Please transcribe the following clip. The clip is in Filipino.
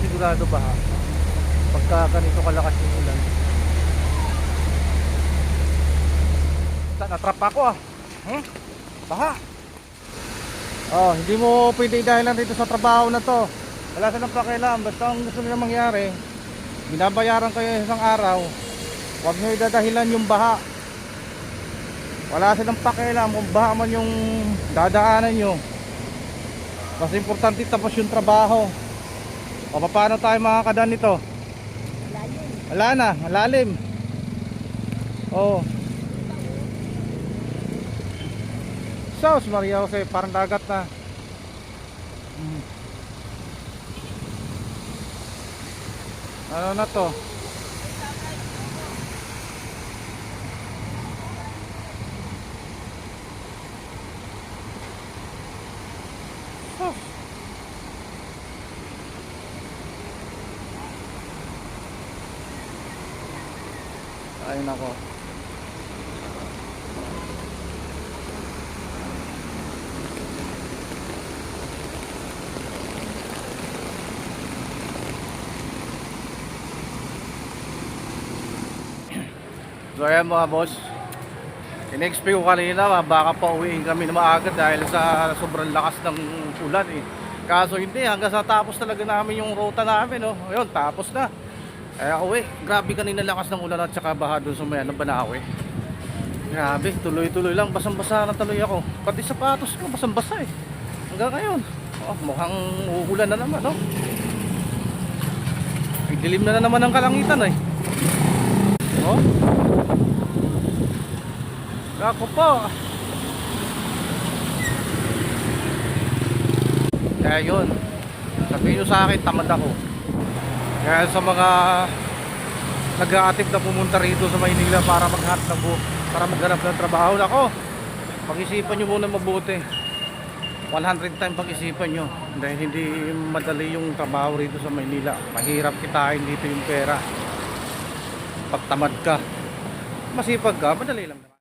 sigurado baha pagka ganito kalakas yung ulan. Natrap ako ah. Baha. Oh, hindi mo pwede dahilan dito sa trabaho na to. Wala silang pakialam. Basta ang gusto nila mangyari, binabayaran kayo isang araw, huwag nyo idadahilan yung baha. Wala silang pakialam kung baha man yung dadaanan nyo. Mas importante tapos yung trabaho. O paano tayo makakadaan nito? Wala na, malalim. Oh. Sus Maria Jose, parang dagat na. Ano na to? Sus. Ay nako. So ayan mga boss, in-expect ko kanina baka pa uwiin kami na maaga dahil sa sobrang lakas ng ulan eh. Kaso hindi, hanggang sa tapos talaga namin yung ruta namin, no? Ayun, tapos na. Kaya uwi, grabe kanina lakas ng ulan at saka baha doon sa may Banawe. Grabe, tuloy-tuloy lang, basang-basa na tuloy ako. Pati sapatos ko, basang-basa eh. Hanggang ngayon, oh, mukhang uulan na naman, no? Dilim na naman ang kalangitan eh. Oh. Ako po. Kaya yun, sabihin nyo sa akin, tamad ako. Kaya sa mga nag-aatip na pumunta rito sa Maynila para maghanap ng trabaho, ako, pag-isipan nyo muna mabuti. 100 times pag-isipan nyo. Dahil hindi madali yung trabaho rito sa Maynila. Mahirap kitain dito yung pera. Pag tamad ka, masipag ka, madali lang.